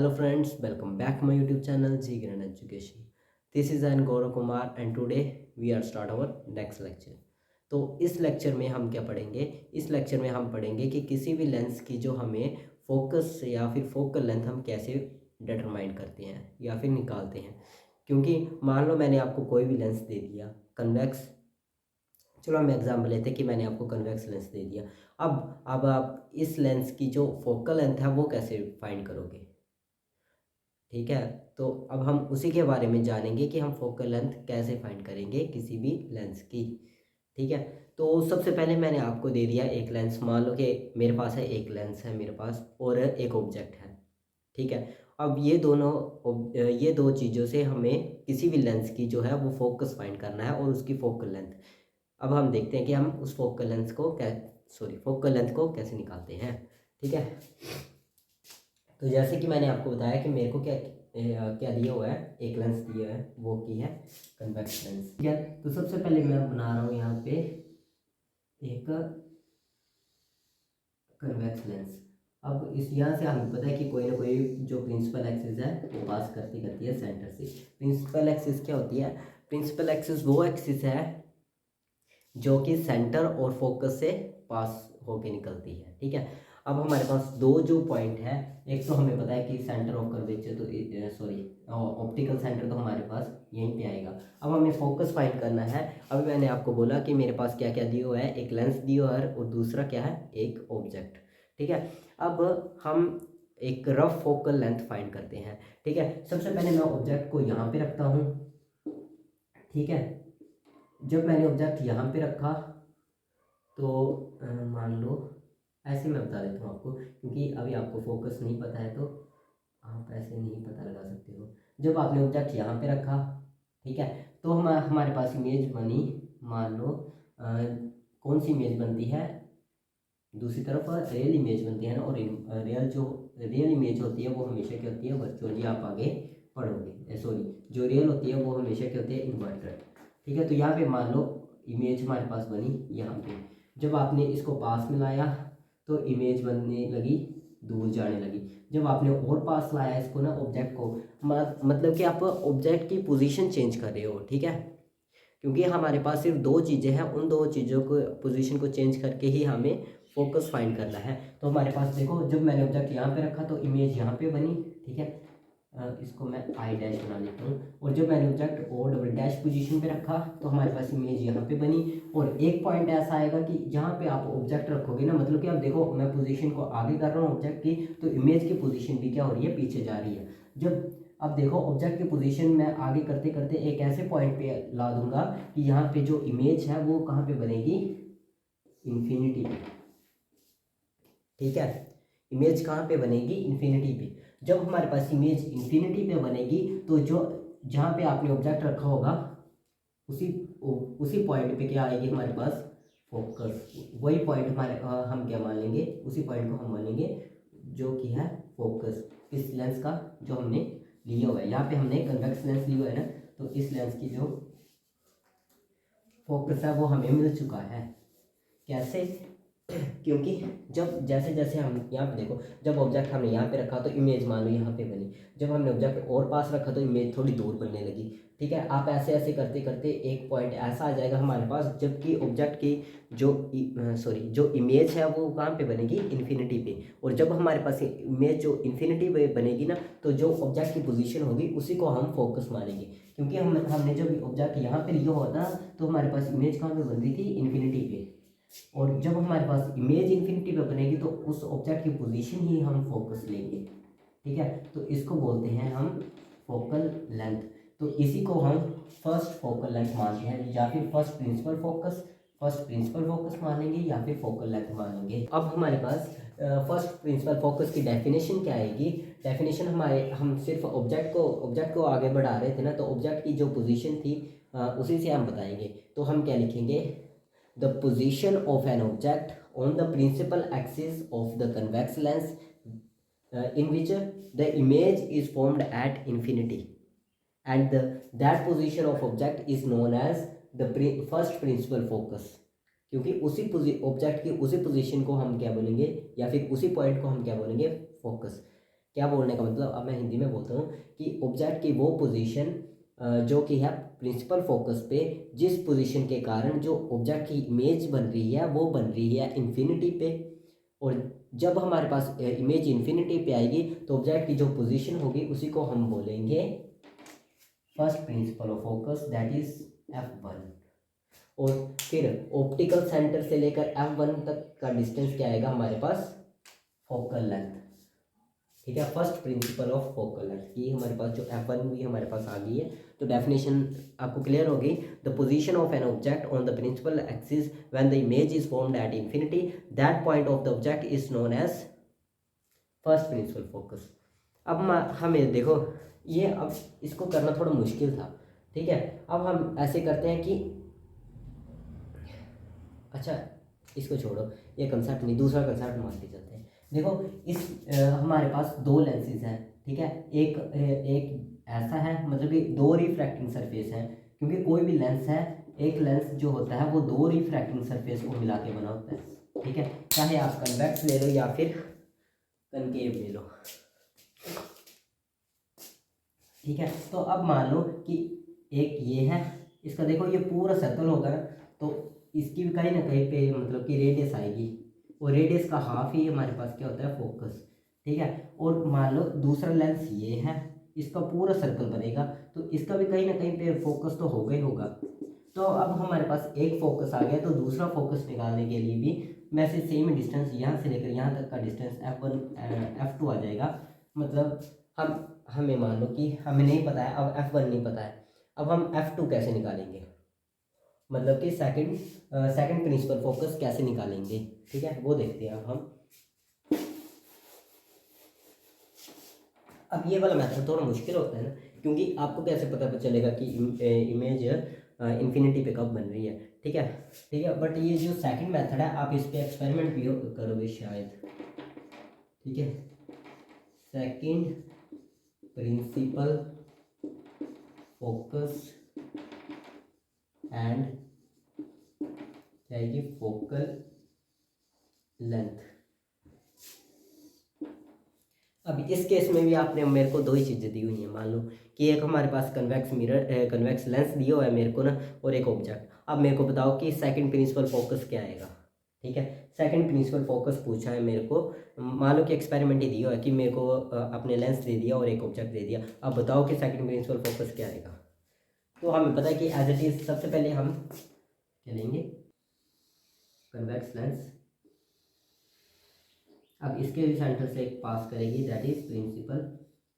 Hello friends, welcome back to my YouTube channel G Grand Education. This is an Gaurav Kumar and today we are start our next lecture. तो इस lecture में हम क्या पढ़ेंगे? इस lecture में हम पढ़ेंगे कि किसी भी लेंस की जो हमें फोकस या फिर फोकल लेंथ हम कैसे डिटरमाइन करते हैं या फिर निकालते हैं। क्योंकि मान लो मैंने आपको कोई भी लेंस दे दिया कन्वेक्स, चलो हम एग्जाम्पल लेते हैं कि मैंने आपको कन्वेक्स लेंस दे दिया। अब आप इस लेंस की जो फोकल लेंथ है वो कैसे फाइंड करोगे? ठीक है, तो अब हम उसी के बारे में जानेंगे कि हम फोकल लेंथ कैसे फाइंड करेंगे किसी भी लेंस की। ठीक है, तो सबसे पहले मैंने आपको दे दिया एक लेंस। मान लो कि मेरे पास है एक लेंस है मेरे पास और एक ऑब्जेक्ट है। ठीक है, अब ये दो चीज़ों से हमें किसी भी लेंस की जो है वो फोकस फाइंड करना है और उसकी फोकल लेंथ। अब हम देखते हैं कि हम उस फोकल लेंथ को कैसे निकालते हैं। ठीक है, तो जैसे कि मैंने आपको बताया कि मेरे को क्या दिया हुआ है, एक लेंस दिया है, वो की है कन्वेक्स लेंस। ठीक है, तो सबसे पहले मैं बना रहा हूँ यहाँ पे एक कन्वेक्स लेंस। अब इस यहाँ से हमें पता है कि कोई ना कोई जो प्रिंसिपल एक्सिस है वो पास करती है सेंटर से। प्रिंसिपल एक्सिस क्या होती है? प्रिंसिपल एक्सिस वो एक्सिस है जो कि सेंटर और फोकस से पास होके निकलती है। ठीक है, अब हमारे पास दो जो पॉइंट है, एक तो हमें पता है कि सेंटर ऑफ कर्वेचर तो ऑप्टिकल सेंटर तो हमारे पास यहीं पे आएगा। अब हमें फोकस फाइंड करना है। अभी मैंने आपको बोला कि मेरे पास क्या क्या दिया हुआ है, एक लेंस दिया हुआ है और दूसरा क्या है, एक ऑब्जेक्ट। ठीक है, अब हम एक रफ फोकल लेंथ फाइंड करते हैं। ठीक है, सबसे पहले मैं ऑब्जेक्ट को यहाँ पे रखता हूँ। ठीक है, जब मैंने ऑब्जेक्ट यहाँ पे रखा तो मान लो ऐसे मैं बता देता हूँ आपको, क्योंकि अभी आपको फोकस नहीं पता है तो आप ऐसे नहीं पता लगा सकते हो। जब आपने ऑब्जेक्ट यहाँ पे रखा, ठीक है, तो हमारे पास इमेज बनी। मान लो कौन सी इमेज बनती है, दूसरी तरफ रियल इमेज बनती है ना। और रियल इमेज होती है वो हमेशा क्या होती है, वर्चुअली आप आगे पढ़ोगे। जो रियल होती है वो हमेशा क्या होती है, इन्वर्टेड। ठीक है, तो यहाँ पे मान लो इमेज हमारे पास बनी यहाँ पे। जब आपने इसको पास में लाया तो इमेज बनने लगी, दूर जाने लगी। जब आपने और पास लाया इसको ना, ऑब्जेक्ट को, मतलब कि आप ऑब्जेक्ट की पोजीशन चेंज कर रहे हो। ठीक है, क्योंकि हमारे पास सिर्फ दो चीज़ें हैं, उन दो चीज़ों को पोजीशन को चेंज करके ही हमें फोकस फाइंड करना है। तो हमारे पास देखो, जब मैंने ऑब्जेक्ट यहाँ पे रखा तो इमेज यहाँ पे बनी। ठीक है, इसको मैं आई डैश बना लेता हूँ। और जब मैंने object O double dash position पे रखा तो हमारे पास इमेज यहाँ पे बनी। और एक पॉइंट ऐसा आएगा कि जहाँ पे आप ऑब्जेक्ट रखोगे ना, मतलब कि आप देखो मैं पोजीशन को आगे कर रहा हूँ ऑब्जेक्ट की, तो इमेज की पोजीशन भी क्या हो रही है, पीछे जा रही है। जब अब देखो ऑब्जेक्ट की पोजीशन मैं आगे करते करते एक ऐसे पॉइंट पे ला दूंगा कि यहाँ पे जो इमेज है वो कहाँ पे बनेगी, इन्फिनिटी पे। ठीक है, इमेज कहाँ पे बनेगी, इन्फिनिटी पे। जब हमारे पास इमेज इन्फिनिटी पे बनेगी तो जो जहाँ पे आपने ऑब्जेक्ट रखा होगा उसी उसी पॉइंट पे क्या आएगी हमारे पास, फोकस। वही पॉइंट हमारे हम क्या मान लेंगे, उसी पॉइंट को हम मानेंगे जो कि है फोकस इस लेंस का जो हमने लिया हुआ है। यहाँ पे हमने कन्वेक्स लेंस लिया हुआ है ना, तो इस लेंस की जो फोकस है वो हमें मिल चुका है। कैसे? क्योंकि जब जैसे जैसे हम यहाँ पे देखो, जब ऑब्जेक्ट हमने यहाँ पे रखा तो इमेज मान लो यहाँ पे बनी। जब हमने ऑब्जेक्ट और पास रखा तो इमेज थोड़ी दूर बनने लगी। ठीक है, आप ऐसे ऐसे करते करते एक पॉइंट ऐसा आ जाएगा हमारे पास जबकि ऑब्जेक्ट की जो इमेज है वो कहाँ पे बनेगी, इन्फिनिटी पे। और जब हमारे पास इमेज जो इन्फिनिटी पे बनेगी ना, तो जो ऑब्जेक्ट की पोजीशन होगी उसी को हम फोकस मानेंगे। क्योंकि हमने जब ऑब्जेक्ट यहाँ पे लिया हुआ था तो हमारे पास इमेज कहाँ पे बन रही थी, इन्फिनिटी पे। और जब हमारे पास इमेज इन्फिनिटी पे बनेगी तो उस ऑब्जेक्ट की पोजीशन ही हम फोकस लेंगे। ठीक है, तो इसको बोलते हैं हम फोकल लेंथ। तो इसी को हम फर्स्ट फोकल लेंथ मानते हैं, या फिर फर्स्ट प्रिंसिपल फोकस मानेंगे या फिर फोकल लेंथ मानेंगे। अब हमारे पास फर्स्ट प्रिंसिपल फोकस की डेफिनेशन क्या आएगी? डेफिनेशन हम सिर्फ ऑब्जेक्ट को आगे बढ़ा रहे थे ना, तो ऑब्जेक्ट की जो पोजीशन थी उसी से हम बताएंगे। तो हम क्या लिखेंगे, the position of an object on the principal axis of the convex lens in which the image is formed at infinity, and that position of object is known as the first principal focus। क्योंकि उसी object की उसी position को हम क्या बोलेंगे, या फिर उसी पॉइंट को हम क्या बोलेंगे, फोकस। क्या बोलने का मतलब, अब मैं हिंदी में बोलता हूँ कि ऑब्जेक्ट की वो पोजीशन जो कि है प्रिंसिपल फोकस पे, जिस पोजीशन के कारण जो ऑब्जेक्ट की इमेज बन रही है वो बन रही है इन्फिनिटी पे। और जब हमारे पास इमेज इन्फिनिटी पे आएगी तो ऑब्जेक्ट की जो पोजीशन होगी उसी को हम बोलेंगे first principle of focus, that is F1। और फिर ऑप्टिकल सेंटर से लेकर F1 तक का डिस्टेंस क्या आएगा हमारे पास, फोकल लेंथ। ठीक है, first principle of focal length की हमारे पास जो F1 भी हमारे पास आ गई है। तो डेफिनेशन आपको क्लियर होगी। The position of an object on the principal axis when the image is formed at infinity, that point of the object is known as first principal focus. अब हमें देखो, ये अब इसको करना थोड़ा मुश्किल था। ठीक है, अब हम ऐसे करते हैं कि अच्छा इसको छोड़ो, ये कंसेप्ट नहीं, दूसरा कंसेप्ट मान के चलते हैं। देखो इस हमारे पास दो लेंसेज हैं। ठीक है, एक ऐसा है, मतलब कि दो रिफ्रैक्टिंग सरफेस है, क्योंकि कोई भी लेंस है, एक लेंस जो होता है वो दो रिफ्रैक्टिंग सरफेस को मिला के बना होता है। ठीक है, चाहे आप कन्वेक्स ले लो या फिर कनकेव ले लो। ठीक है, तो अब मान लो कि एक ये है, इसका देखो ये पूरा सर्कल होगा ना, तो इसकी भी कहीं ना कहीं पे मतलब कि रेडियस आएगी, और रेडियस का हाफ ही हमारे पास क्या होता है, फोकस। ठीक है, और मान लो दूसरा लेंस ये है, इसका पूरा सर्कल बनेगा, तो इसका भी कहीं ना कहीं पे फोकस तो होगा ही होगा। तो अब हमारे पास एक फोकस आ गया, तो दूसरा फोकस निकालने के लिए भी वैसे सेम डिस्टेंस यहाँ से लेकर यहाँ तक का डिस्टेंस F1 F2 आ जाएगा। मतलब हमें मान लो कि हमें नहीं पता है, अब F1 नहीं पता है, अब हम F2 कैसे निकालेंगे, मतलब कि सेकंड प्रिंसिपल फोकस कैसे निकालेंगे। ठीक है, वो देखते हैं हम। अब ये वाला मेथड थोड़ा मुश्किल होता है ना, क्योंकि आपको कैसे पता चलेगा कि इमेज इन्फिनिटी पे कब बन रही है। ठीक है, ठीक है, बट ये जो सेकंड मेथड है आप इस पे एक्सपेरिमेंट भी करोगे शायद। ठीक है, सेकंड प्रिंसिपल फोकस एंड जाएगी फोकल लेंथ। अब इस केस में भी आपने मेरे को दो ही चीज़ें दी हुई हैं। मान लो कि एक हमारे पास कन्वेक्स लेंस दिया हुआ है मेरे को ना, और एक ऑब्जेक्ट। अब मेरे को बताओ कि सेकंड प्रिंसिपल फोकस क्या आएगा। ठीक है, सेकंड प्रिंसिपल फोकस पूछा है मेरे को, मान लो कि एक्सपेरिमेंट ही दिया हुआ है कि मेरे को अपने लेंस दे दिया और एक ऑब्जेक्ट दे दिया। अब बताओ कि सेकंड प्रिंसिपल फोकस क्या आएगा। तो हमें पता है कि एज इट इज सबसे पहले हम क्या लेंगे, कन्वेक्स लेंस। अब इसके भी सेंटर से एक पास करेगी, दैट इज प्रिंसिपल,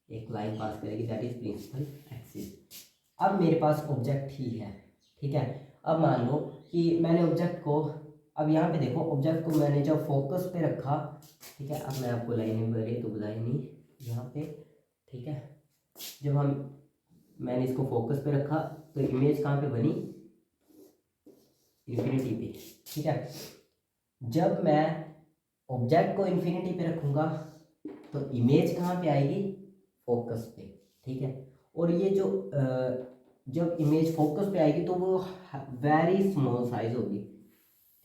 एक लाइन पास करेगी, दैट इज प्रिंसिपल एक्सिस। अब मेरे पास ऑब्जेक्ट ही है। ठीक है, अब मान लो कि मैंने ऑब्जेक्ट को, अब यहाँ पे देखो ऑब्जेक्ट को मैंने जब फोकस पे रखा, ठीक है, अब मैं आपको लाइन बड़ी तो बुलाई नहीं यहाँ पे। ठीक है, जब मैंने इसको फोकस पे रखा तो इमेज कहाँ पे बनी, इन्फिनिटी पे। ठीक है, जब मैं ऑब्जेक्ट को इन्फिनिटी पे रखूँगा तो इमेज कहाँ पे आएगी, फोकस पे। ठीक है, और ये जो जब इमेज फोकस पे आएगी तो वो वेरी स्मॉल साइज होगी।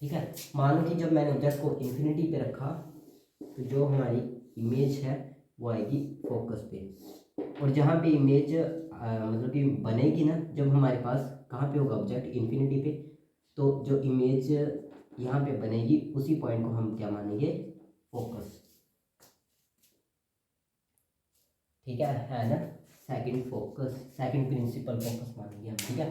ठीक है, मान लो कि जब मैंने ऑब्जेक्ट को इन्फिनिटी पे रखा तो जो हमारी इमेज है वो आएगी फोकस पे, और जहाँ पे इमेज मतलब कि बनेगी ना, जब हमारे पास कहाँ पे होगा ऑब्जेक्ट, इन्फिनिटी पे, तो जो इमेज यहाँ पे बनेगी उसी पॉइंट को हम क्या मानेंगे, फोकस। ठीक है ना, सेकंड प्रिंसिपल फोकस मानेंगे हम। ठीक है,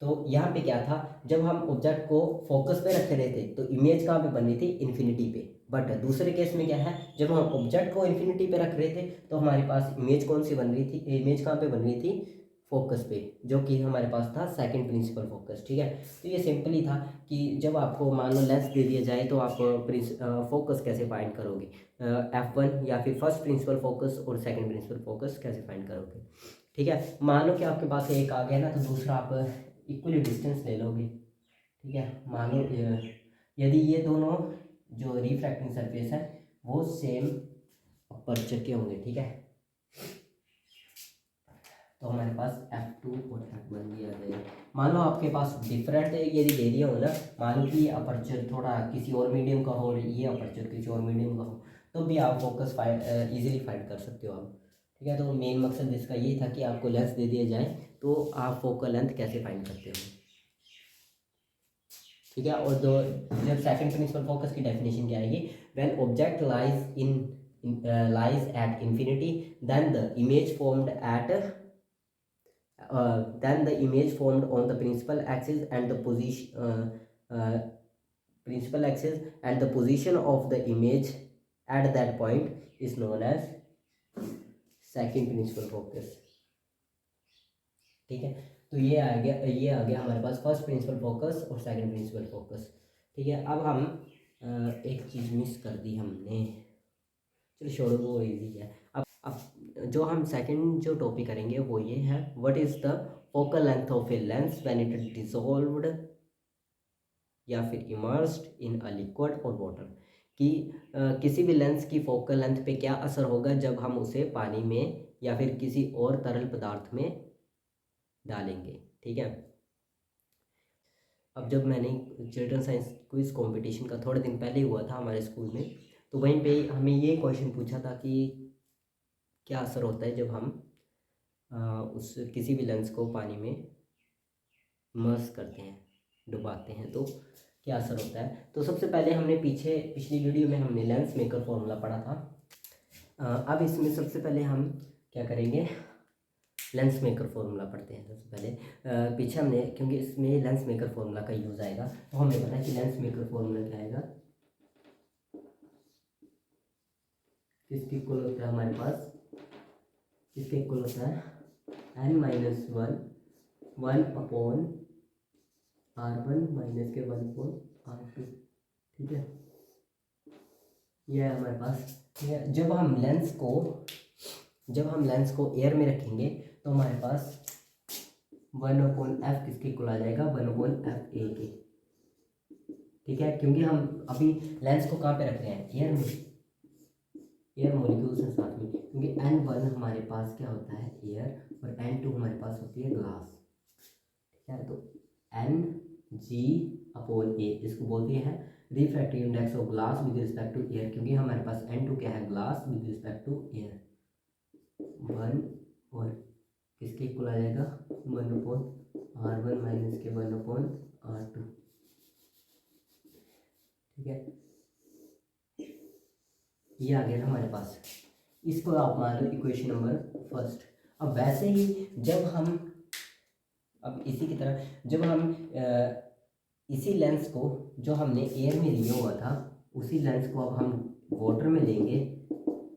तो यहाँ पे क्या था, जब हम ऑब्जेक्ट को फोकस पे रख रहे थे तो इमेज कहाँ पे बन रही थी, इन्फिनिटी पे। बट दूसरे केस में क्या है, जब हम ऑब्जेक्ट को इन्फिनिटी पे रख रहे थे तो हमारे पास इमेज कौन सी बन रही थी, इमेज कहाँ पे बन रही थी, फोकस पे, जो कि हमारे पास था सेकंड प्रिंसिपल फोकस। ठीक है, तो ये सिंपल ही था कि जब आपको मान लो लेंस दे दिया जाए तो आप फोकस कैसे फाइंड करोगे, F1 या फिर फर्स्ट प्रिंसिपल फोकस और सेकंड प्रिंसिपल फोकस कैसे फाइंड करोगे। ठीक है, मान लो कि आपके पास एक आ गया ना, तो दूसरा आप इक्वली डिस्टेंस ले लोगे। ठीक है, मान लो यदि ये दोनों जो रिफ्रैक्टिंग सरफेस है वो सेम अपर्चर के होंगे। ठीक है, तो हमारे पास F2 और F1 दिया जाएगा। मान लो आपके पास डिफरेंट यदि दे दिया हो ना, मान लो कि ये अपर्चर थोड़ा किसी और मीडियम का हो और ये अपर्चर किसी और मीडियम का हो, तो भी आप फोकस इजीली फाइंड कर सकते हो आप। ठीक है, तो मेन मकसद इसका ये था कि आपको लेंस दे दिया जाए तो आप फोकल लेंथ कैसे फाइंड करते हो। ठीक है, और दो जब सेकंड प्रिंसिपल फोकस की डेफिनेशन क्या आएगी, when object lies at infinity then the image formed at then the image formed on the principal axis and the principal axis and the position of the image at that point is known as second principal focus। ठीक है, तो ये आ गया हमारे पास first principal focus और second principal focus. ठीक है, अब हम एक चीज़ मिस कर दी हमने, चलो छोड़ो वो इजी है। अब जो हम सेकंड जो टॉपिक करेंगे वो ये है, what is the focal length of a lens when it dissolved या फिर इमर्स्ड इन अ लिक्विड और वाटर, कि किसी भी लेंस की फोकल लेंथ पे क्या असर होगा जब हम उसे पानी में या फिर किसी और तरल पदार्थ में डालेंगे। ठीक है, अब जब मैंने चिल्ड्रन साइंस क्विज कंपटीशन का थोड़े दिन पहले हुआ था हमारे स्कूल में, तो वहीं पे हमें ये क्वेश्चन पूछा था कि क्या असर होता है जब हम उस किसी भी लेंस को पानी में इमर्स करते हैं, डुबाते हैं, तो क्या असर होता है। तो सबसे पहले हमने पिछली वीडियो में हमने लेंस मेकर फॉर्मूला पढ़ा था। अब इसमें सबसे पहले हम क्या करेंगे, लेंस मेकर फॉर्मूला पढ़ते हैं। सबसे पहले पीछे हमने, क्योंकि इसमें लेंस मेकर फॉर्मूला का यूज़ आएगा, तो हमें पता है कि लेंस मेकर फॉर्मूला क्या आएगा, किसके इक्वल होता है हमारे पास, किसके इक्वल होता है n-1 1/r1 माइनस के 1/r2। ठीक है, यह है हमारे पास। ठीक है, जब हम लेंस को एयर में रखेंगे तो हमारे पास 1/f किसके इक्वल आ जाएगा, 1/fa के। ठीक है, क्योंकि हम अभी लेंस को कहाँ पे रख रहे हैं, एयर में, एयर मॉलिक्यूल्स हैं साथ में, क्योंकि n1 हमारे पास क्या होता है एयर और n2 हमारे पास होती है ग्लास। ठीक है, तो Ng/A इसको बोलते हैं refractive index of glass with respect to air, क्योंकि हमारे पास n2 क्या है, glass with respect to air. 1 और किसके इक्वल आ जाएगा, 1/r1 माइनस के 1/r2। ठीक है, ये आ गया था हमारे पास, इसको आप मान लो इक्वेशन नंबर फर्स्ट। अब वैसे ही जब हम अब इसी की तरह जब हम इसी लेंस को जो हमने एयर में लिया हुआ था उसी लेंस को अब हम वाटर में लेंगे,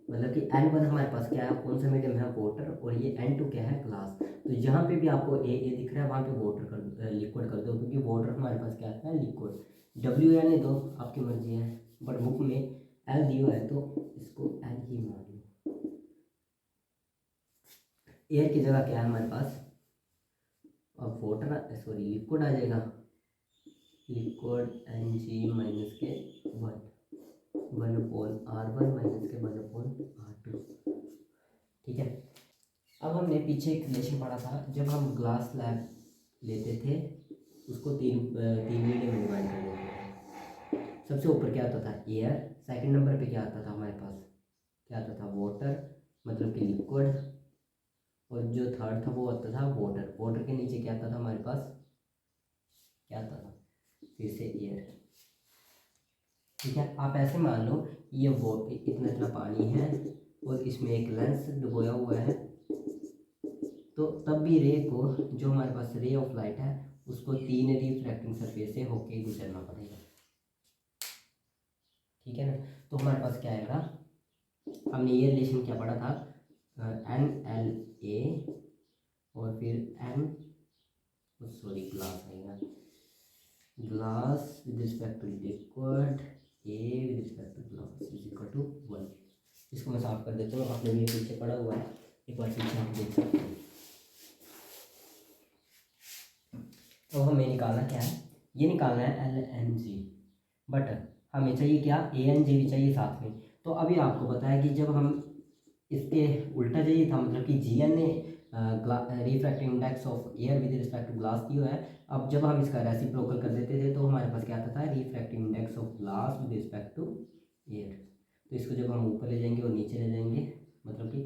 मतलब कि n1 हमारे पास क्या है, कौन सा मीडियम है, वाटर, और ये n2 क्या है, ग्लास। तो जहाँ पे भी आपको ए दिख रहा है वहाँ पे वाटर लिक्विड कर दो, क्योंकि वाटर हमारे पास क्या है, लिक्विड। W या नहीं दो, आपकी मर्जी है, बट बुक में L दिया है तो इसको L ही मान लो। एयर की जगह क्या है हमारे पास, अब वाटर सॉरी लिक्विड आ जाएगा, लिक्विड Ng माइनस के 1/r1 माइनस के 1/r2। ठीक है, अब हमने पीछे एक रिलेशन पढ़ा था, जब हम ग्लास स्लैब लेते थे उसको तीन मीडियम में डिवाइड कर देते थे। सबसे ऊपर क्या आता था, एयर, सेकंड नंबर पे क्या आता था हमारे पास, क्या आता था, वाटर, मतलब कि लिक्विड, और जो थर्ड था वो आता था वाटर। वाटर के नीचे क्या आता था हमारे पास, क्या आता था, फिर से एयर। ठीक है, आप ऐसे मान लो ये वो इतना पानी है और इसमें एक लेंस डुबोया हुआ है, तो तब भी रे को, जो हमारे पास रे ऑफ लाइट है, उसको 3 रिफ्रैक्टिंग सरफेस से होके गुजरना पड़ेगा। ठीक है ना, तो हमारे पास क्या आएगा, हमने ये रिलेशन क्या पढ़ा था, NLA और फिर ग्लास आएगा, glass with respect to liquid, A with respect to glass is equal to 1। इसको मैं साफ कर देता हूँ, आपने भी पीछे पढ़ा हुआ है, एक बार पीछे आप देख सकते हैं। तो हमें निकालना क्या है, ये निकालना है LNG, बट हमें चाहिए क्या, ANG भी चाहिए साथ में। तो अभी आपको पता है कि जब हम इसके उल्टा चाहिए था, मतलब कि GN ने refractive index of air with respect to glass दिया है। अब जब हम इसका रेसिप्रोकल कर देते थे तो हमारे पास क्या आता था, refractive index of glass with respect to air. तो इसको जब हम ऊपर ले जाएंगे और नीचे ले जाएंगे, मतलब कि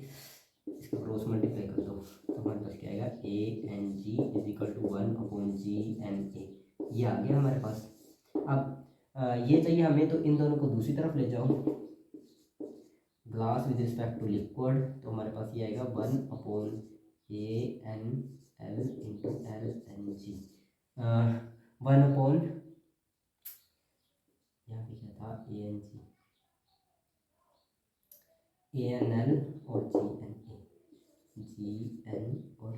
इसका क्रॉस मल्टीप्लाई कर दो, तो हमारे पास क्या आएगा, A N G is equal to 1/g/n/a। ये आ गया हमारे पास। अब ये चाहिए हमें, तो इन दोनों को दूसरी तरफ ले जाओ, glass with respect to liquid, तो हमारे पास ये आएगा 1/a(n)l इंटू एल एन जी, 1 यहाँ पे क्या था, ए N G, A N L और जी एन और ए।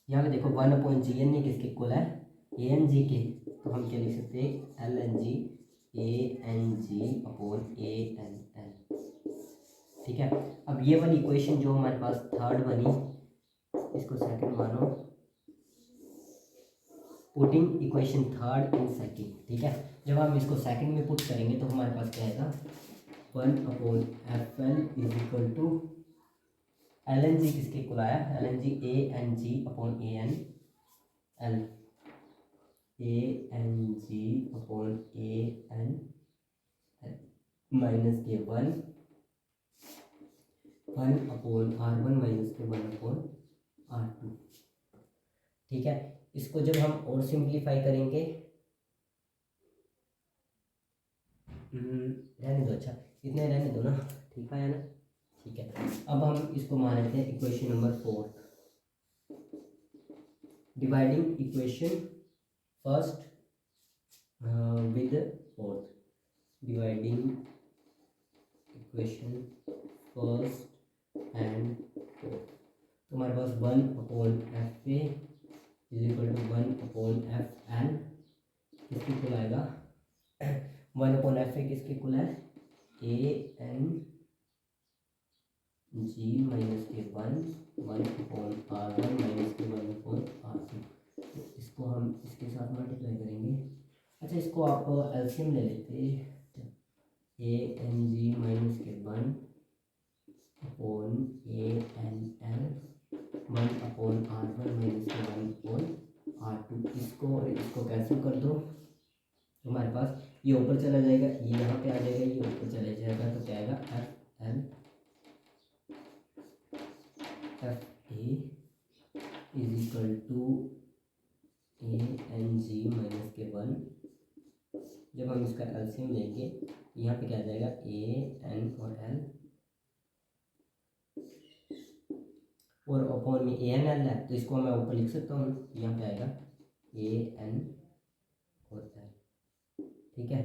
यहाँ पे देखो 1/gn किसके इक्वल है, ए एन जी के, तो हम क्या लिख सकते हैं, L N G A N G upon A N L. ठीक है, अब ये वाली इक्वेशन जो हमारे पास थर्ड बनी, इसको सेकंड मानो, putting equation third in second. ठीक है, जब हम इसको सेकंड में पुट करेंगे तो हमारे पास क्या आएगा, 1/fl is equal to, L N G किसके इक्वल आया, L N G A N G upon A N L, A N G upon A N minus के 1/r1 माइनस के 1/r2। ठीक है, इसको जब हम और सिंप्लीफाई करेंगे, रहने दो, अच्छा इतने रहने दो ना, ठीक है ना। ठीक है, अब हम इसको मान लेते हैं equation number 4, dividing equation first with fourth, dividing equation first and fourth, तो हमारे पास 1/fa is equal to 1/fn किसके इक्वल आएगा, 1/fa किसके इक्वल है, ए एन जी माइनस के 1/r1 माइनस के 1/r2। तो इसको हम इसके साथ मल्टीप्लाई करेंगे। अच्छा, इसको आप एलसीएम ले लेते, ए एन जी माइनस के 1/a(n)l 1/r1 माइनस के 1/r2। इसको कैंसिल कर दो, हमारे पास ये ऊपर चला जाएगा, ये यहाँ पे आ जाएगा, ये ऊपर चला जाएगा, तो क्या आएगा, F A is equal to A N G minus के 1, जब हम इसका एलसीएम लेंगे यहाँ पे क्या आ जाएगा, ए एन और एल, और अपॉन में ए एन एल है, तो इसको मैं ऊपर लिख सकता हूँ, यहाँ पे आएगा ए एन और एल। ठीक है,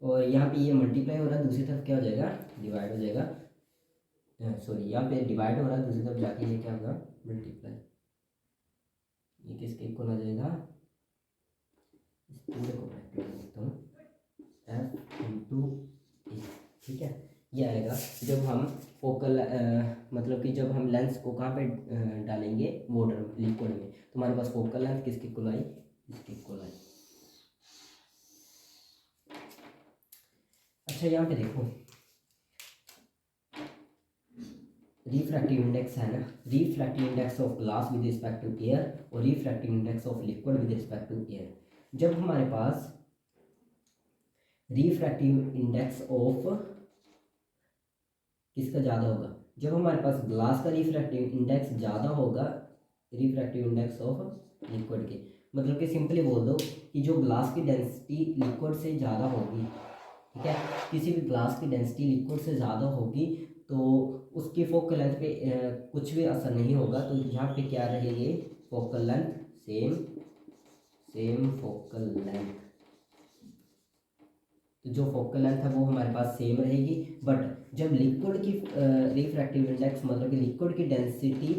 और यहाँ पे ये मल्टीप्लाई हो रहा है, दूसरी तरफ क्या हो जाएगा, डिवाइड हो जाएगा, सॉरी यहाँ पे डिवाइड हो रहा है, दूसरी तरफ जाके ये क्या होगा, मल्टीप्लाई, ये किसके इक्वल आ जाएगा, इस पूरे को ब्रैकेट में लिखता हूँ, एफ इंटू ए। ठीक है, ये आएगा जब हम फोकल मतलब कि जब हम लेंस को कहाँ पे डालेंगे, वाटर लिक्विड में, तो हमारे पास फोकल लेंथ किसकी इक्वल आई, इसकी इक्वल आई। अच्छा, यहाँ पे देखो रिफ्रैक्टिव इंडेक्स है ना, refractive index of glass with respect to air और refractive index of liquid with respect to air. जब हमारे पास रिफ्रैक्टिव इंडेक्स ऑफ किसका ज़्यादा होगा, जब हमारे पास ग्लास का रिफ्रैक्टिव इंडेक्स ज़्यादा होगा रिफ्रैक्टिव इंडेक्स ऑफ लिक्विड के, मतलब कि सिंपली बोल दो कि जो ग्लास की डेंसिटी लिक्विड से ज़्यादा होगी, ठीक है, किसी भी ग्लास की डेंसिटी लिक्विड से ज़्यादा होगी तो उसकी फोकल लेंथ पे कुछ भी असर नहीं होगा, तो यहाँ पे क्या रहेगी, focal length same focal length, तो जो फोकल लेंथ है वो हमारे पास सेम रहेगी। बट जब लिक्विड की रिफ्रैक्टिव इंडेक्स मतलब कि लिक्विड की डेंसिटी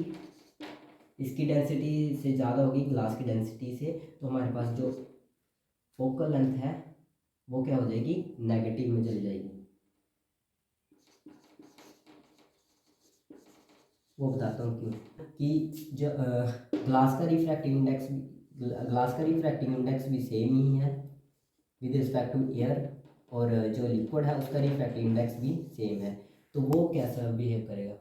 इसकी डेंसिटी से ज़्यादा होगी ग्लास की डेंसिटी से, तो हमारे पास जो फोकल लेंथ है वो क्या हो जाएगी, नेगेटिव में चली जाएगी। वो बताता हूँ क्यों, कि जो ग्लास का रिफ्रैक्टिव इंडेक्स भी सेम ही है विद रिस्पेक्ट टू एयर, और जो लिक्विड है उसका रिफ्रैक्टिव इंडेक्स भी सेम है, तो वो कैसा बिहेव करेगा,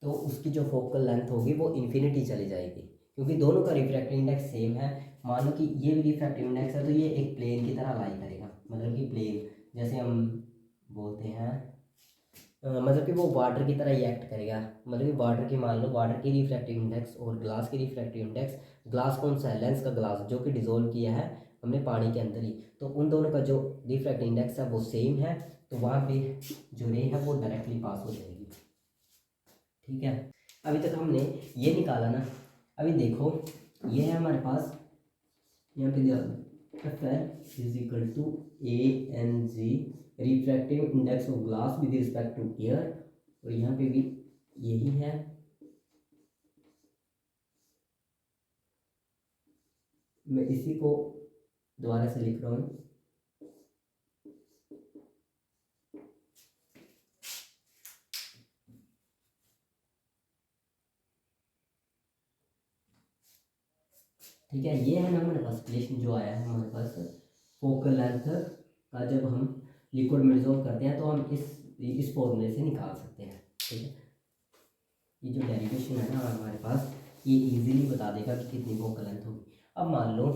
तो उसकी जो फोकल लेंथ होगी वो इन्फिनिटी चली जाएगी, क्योंकि दोनों का रिफ्रैक्टिव इंडेक्स सेम है। मान लो कि ये भी रिफ्रैक्टिव इंडेक्स है, तो ये एक प्लेन की तरह लाई करेगा, मतलब कि प्लेन, जैसे हम बोलते हैं मतलब कि वो वाटर की तरह ही एक्ट करेगा। मतलब कि वाटर की, मान लो वाटर की रिफ्रैक्टिव इंडेक्स और ग्लास की रिफ्रैक्टिव इंडेक्स, ग्लास कौन सा है, लेंस का ग्लास जो कि डिजोल्व किया है हमने पानी के अंदर ही, तो उन दोनों का जो रिफ्रैक्टिव इंडेक्स है वो सेम है, तो वहाँ पे जो रे है वो डायरेक्टली पास हो जाएगी। ठीक है, अभी तक हमने ये निकाला ना। अभी देखो ये है हमारे पास, यहाँ पे दिया F L is equal to A N G refractive index of glass with respect to air, और यहाँ पे भी यही है। मैं इसी को दोबारा से लिख रहा हूँ। ठीक है, ये है ना हमारे पास रिलेशन जो आया है हमारे पास फोकल लेंथ का, जब हम लिक्विड में डिजोल्व करते हैं तो हम इस फॉर्मूले से निकाल सकते हैं। ठीक है, ये जो डेरिवेशन है ना हमारे पास, ये इजीली बता देगा कि कितनी फोकल लेंथ होगी। अब मान लो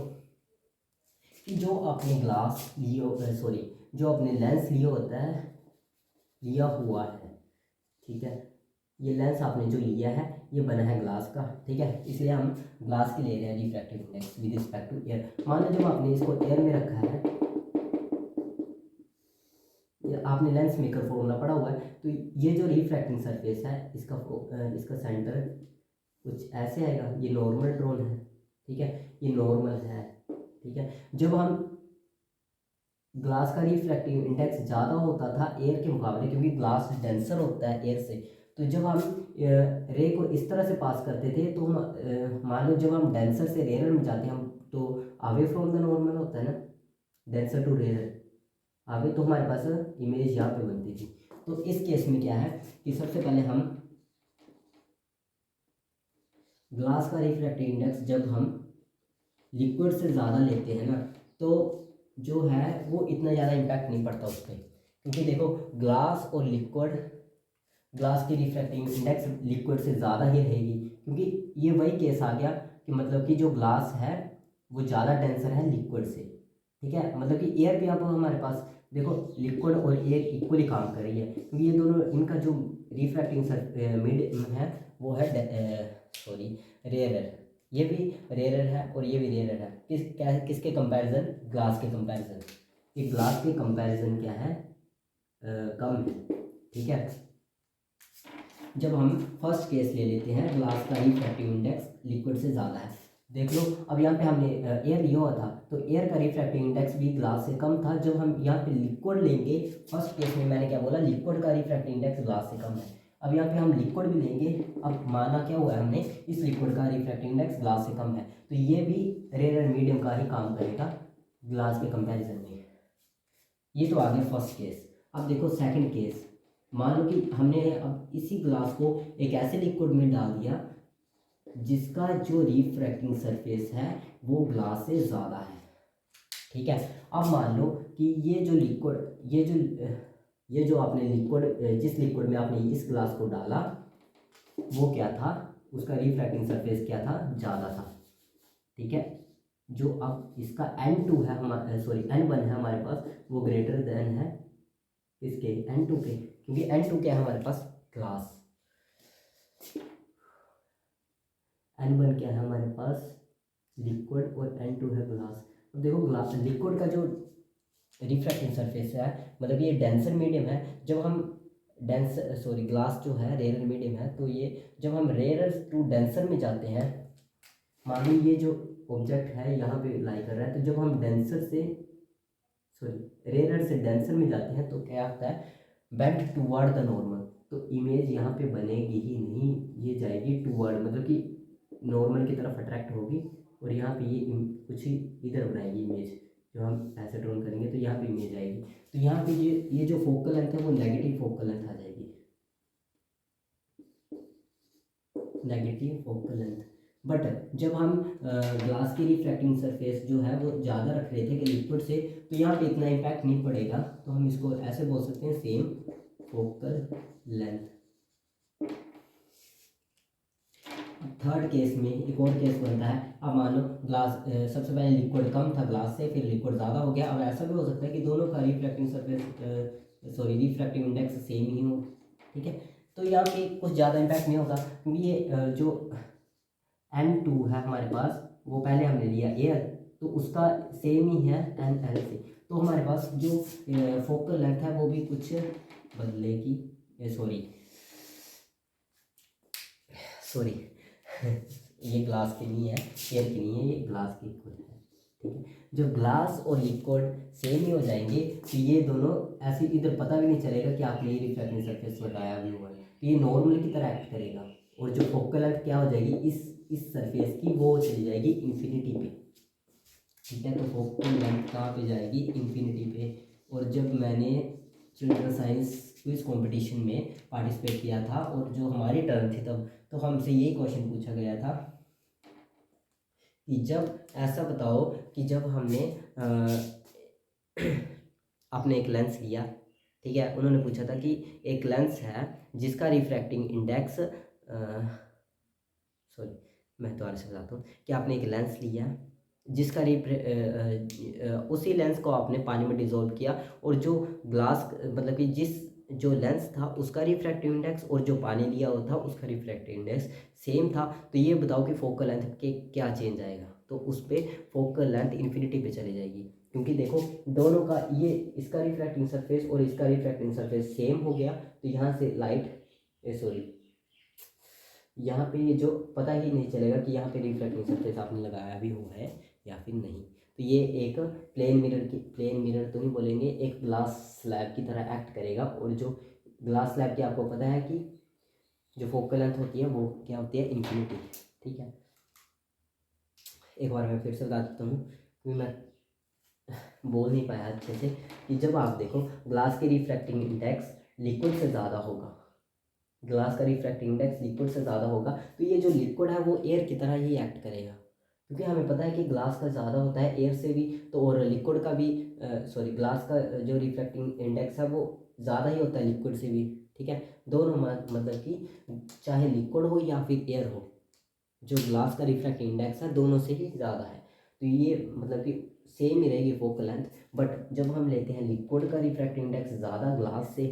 कि जो आपने ग्लास लिए, सॉरी जो आपने लेंस लिया होता है, लिया हुआ है, ठीक है, ये लेंस आपने जो लिया है ये बना है ग्लास का। ठीक है, इसलिए हम ग्लास की ले रहे हैं refractive index with respect to air. मान लो जब आपने इसको एयर में रखा है, ये आपने लेंस मेकर फॉर्मूला पढ़ा हुआ है, तो ये जो रिफ्रैक्टिंग सरफेस है इसका सेंटर कुछ ऐसे आएगा, ये नॉर्मल ड्रोन है। ठीक है, ये नॉर्मल है। ठीक है, जब हम ग्लास का रिफ्रैक्टिव इंडेक्स ज़्यादा होता था एयर के मुकाबले, क्योंकि ग्लास डेंसर होता है एयर से, तो जब हम रे को इस तरह से पास करते थे तो मान लो जब हम डेंसर से रेयर में जाते हैं हम, तो अवे फ्रॉम द नॉर्मल होता है ना, डेंसर टू रेयर अवे, तो हमारे पास इमेज यहाँ पे बनती थी। तो इस केस में क्या है कि सबसे पहले हम ग्लास का रिफ्रैक्टिव इंडेक्स जब हम लिक्विड से ज़्यादा लेते हैं ना, तो जो है वो इतना ज़्यादा इम्पैक्ट नहीं पड़ता उस पर, क्योंकि देखो ग्लास और लिक्विड, ग्लास की रिफ्रैक्टिव इंडेक्स लिक्विड से ज़्यादा ही रहेगी, क्योंकि ये वही केस आ गया कि मतलब कि जो ग्लास है वो ज़्यादा डेंसर है लिक्विड से। ठीक है, मतलब कि एयर पे अब हमारे पास देखो लिक्विड और एयर इक्वली काम कर रही है, क्योंकि ये दोनों इनका जो रिफ्रैक्टिंग मिड है वो है सॉरी रेयरर, ये भी रेयरर है और ये भी रेयरर है। किसके कंपैरिजन, ग्लास के कंपैरिजन, ये ग्लास के कंपैरिजन क्या है, कम है। ठीक है, जब हम फर्स्ट केस ले लेते हैं ग्लास का रिफ्रैक्टिव इंडेक्स लिक्विड से ज़्यादा है, देख लो अब यहाँ पे हमने एयर लिया हुआ था, तो एयर का रिफ्रैक्टिव इंडेक्स भी ग्लास से कम था। जब हम यहाँ पे लिक्विड लेंगे, फर्स्ट केस में मैंने क्या बोला, लिक्विड का रिफ्रैक्टिव इंडेक्स ग्लास से कम है। अब यहाँ पे हम लिक्विड भी लेंगे, अब माना क्या हुआ है हमने, इस लिक्विड का रिफ्रैक्टिव इंडेक्स ग्लास से कम है, तो ये भी रेयर मीडियम का ही काम करेगा ग्लास के कंपेरिजन में। ये तो आ गया फर्स्ट केस। अब देखो सेकंड केस, मान लो कि हमने अब इसी ग्लास को एक ऐसे लिक्विड में डाल दिया जिसका जो रिफ्रैक्टिंग सरफेस है वो ग्लास से ज़्यादा है। ठीक है, अब मान लो कि ये जो लिक्विड, ये जो आपने लिक्विड, जिस लिक्विड में आपने इस ग्लास को डाला वो क्या था, उसका रिफ्रैक्टिंग सरफेस क्या था, ज़्यादा था। ठीक है, जो अब इसका N2 है हमारे, सॉरी N1 है हमारे पास, वो ग्रेटर देन है इसके N2 के, क्योंकि N2 क्या है हमारे पास, ग्लास। N1 क्या है हमारे पास, लिक्विड, और N2 है ग्लास। अब देखो ग्लास लिक्विड का जो रिफ्रैक्टिंग सरफेस है, मतलब ये डेंसर मीडियम है, जब हम ग्लास जो है रेयर मीडियम है, तो ये जब हम रेयर टू डेंसर में जाते हैं, मान लो ये जो ऑब्जेक्ट है यहाँ पे लाई कर रहा है, तो जब हम रेयर से डेंसर में जाते हैं तो क्या होता है, बेंट टूवर्ड द नॉर्मल, तो इमेज यहाँ पे बनेगी ही नहीं, ये जाएगी टूवर्ड, मतलब कि नॉर्मल की तरफ अट्रैक्ट होगी, और यहाँ पे ये कुछ ही इधर बनाएगी इमेज, जो हम ऐसे ड्रॉन करेंगे तो यहाँ पे इमेज आएगी, तो यहाँ पे ये जो फोकल लेंथ है वो नेगेटिव फोकल लेंथ आ जाएगी, नेगेटिव फोकल लेंथ। बट जब हम ग्लास की रिफ्रैक्टिंग सरफेस जो है वो ज़्यादा रख रहे थे कि लिक्विड से, तो यहाँ पे इतना इम्पैक्ट नहीं पड़ेगा, तो हम इसको ऐसे बोल सकते हैं same focal length. Third case में एक और केस बनता है। अब मान लो ग्लास सबसे पहले लिक्विड कम था ग्लास से, फिर लिक्विड ज़्यादा हो गया। अब ऐसा भी हो सकता है कि दोनों का refracting surface refractive index same ही हो, ठीक है। तो यहाँ पे कुछ ज़्यादा इम्पैक्ट नहीं होगा, क्योंकि ये जो N2 है हमारे पास, वो पहले हमने लिया एयर, तो उसका सेम ही है NL से। तो हमारे पास जो फोकल लेंथ है वो भी कुछ बदलेगी, सॉरी सॉरी ये ग्लास की नहीं है, एयर की नहीं है, ये ग्लास की खुद है, ठीक है। जब ग्लास और लिक्विड सेम ही हो जाएंगे तो ये दोनों ऐसे इधर पता भी नहीं चलेगा कि आपने ये रिफ्रैक्टिंग सरफेस लगाया भी हुआ है, तो ये नॉर्मल की तरह एक्ट करेगा। और जो फोकल लेंथ क्या हो जाएगी इस सरफेस की, वो चली जाएगी इन्फिनिटी पे, ठीक है। तो फोकल लेंथ कहाँ पे जाएगी, इन्फिनिटी पे। और जब मैंने चिल्ड्रन साइंस क्विज कंपटीशन में पार्टिसिपेट किया था और जो हमारी टर्न थी तब, तो हमसे यही क्वेश्चन पूछा गया था कि जब ऐसा बताओ कि जब हमने आपने एक लेंस लिया, ठीक है। उन्होंने पूछा था कि एक लेंस है जिसका रिफ्रैक्टिंग इंडेक्स, सॉरी मैं दोबारा से बताता हूँ कि आपने एक लेंस लिया जिसका उसी लेंस को आपने पानी में डिज़ोल्व किया, और जो ग्लास मतलब कि जिस जो लेंस था उसका रिफ्रैक्टिव इंडेक्स और जो पानी लिया हुआ था उसका रिफ्रैक्टिव इंडेक्स सेम था। तो ये बताओ कि फोकल लेंथ के क्या चेंज आएगा। तो उस पर फोकल लेंथ इन्फिनिटी पे चली जाएगी, क्योंकि देखो दोनों का ये इसका रिफ्रैक्टिंग सरफेस और इसका रिफ्रैक्टिंग सरफेस सेम हो गया। तो यहाँ से लाइट सॉरी यहाँ पे ये जो पता ही नहीं चलेगा कि यहाँ पे रिफ्रैक्टिंग सरफेस आपने लगाया भी हुआ है या फिर नहीं। तो ये एक प्लेन मिरर तो नहीं बोलेंगे, एक ग्लास स्लैब की तरह एक्ट करेगा। और जो ग्लास स्लैब की आपको पता है कि जो फोकल लेंथ होती है वो क्या होती है, इन्फिनिटी, ठीक है। एक बार मैं फिर से बता देता हूँ क्योंकि मैं बोल नहीं पाया अच्छे से, कि जब आप देखो ग्लास की रिफ्रैक्टिंग इंडेक्स लिक्विड से ज़्यादा होगा, ग्लास का रिफ्रैक्टिंग इंडेक्स लिक्विड से ज़्यादा होगा, तो ये जो लिक्विड है वो एयर की तरह ही एक्ट करेगा, क्योंकि हमें पता है कि ग्लास का ज़्यादा होता है एयर से भी, तो और लिक्विड का भी सॉरी ग्लास का जो रिफ्रैक्टिंग इंडेक्स है वो ज़्यादा ही होता है लिक्विड से भी, ठीक है। दोनों मतलब कि चाहे लिक्विड हो या फिर एयर हो, जो ग्लास का रिफ्रैक्टिव इंडेक्स है दोनों से ही ज़्यादा है। तो ये मतलब कि सेम ही रहेगी फोकल लेंथ। बट जब हम लेते हैं लिक्विड का रिफ्रैक्टिव इंडेक्स ज़्यादा ग्लास से,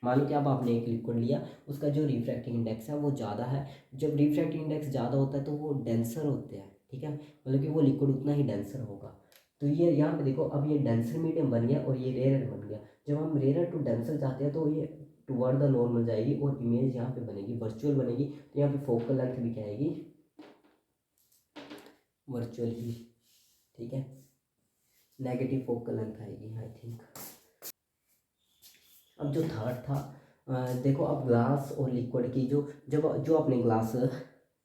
मान लो कि अब आपने एक लिक्विड लिया, उसका जो रिफ्रैक्टिव इंडेक्स है वो ज़्यादा है। जब रिफ्रैक्टिव इंडेक्स ज़्यादा होता है तो वो डेंसर होते हैं, ठीक है, मतलब कि वो लिक्विड उतना ही डेंसर होगा। तो ये यहाँ पे देखो, अब ये डेंसर मीडियम बन गया और ये रेयर बन गया। जब हम रेयर टू डेंसर जाते हैं तो ये टुवर्ड द नॉर्मल जाएगी और इमेज यहाँ पे बनेगी, वर्चुअल बनेगी। तो यहाँ पे फोकल लेंथ भी क्या आएगी, वर्चुअल ही, ठीक है, नेगेटिव फोकल लेंथ आएगी आई थिंक। अब जो थर्ड था देखो, अब ग्लास और लिक्विड की जो अपने ग्लास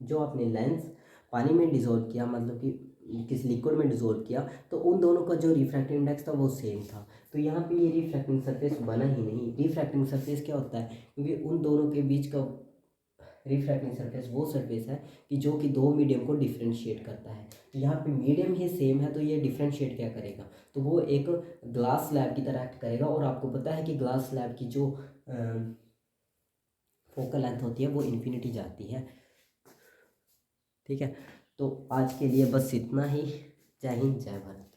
जो अपने लेंस पानी में डिज़ोल्व किया, मतलब कि किस लिक्विड में डिज़ोल्व किया, तो उन दोनों का जो रिफ्रैक्टिव इंडेक्स था वो सेम था। तो यहाँ पे ये रिफ्रैक्टिंग सरफेस बना ही नहीं। रिफ्रैक्टिंग सरफेस क्या होता है, क्योंकि उन दोनों के बीच का रिफ्रैक्टिंग सरफेस वो सरफेस है कि जो कि दो मीडियम को डिफ्रेंशिएट करता है। तो यहाँ पे मीडियम ही सेम है, तो ये डिफ्रेंशिएट क्या करेगा, तो वो एक ग्लास स्लैब की तरह एक्ट करेगा। और आपको पता है कि ग्लास स्लैब की जो फोकल लेंथ होती है वो इन्फिनिटी जाती है, ठीक है। तो आज के लिए बस इतना ही। जय हिंद, जय भारत।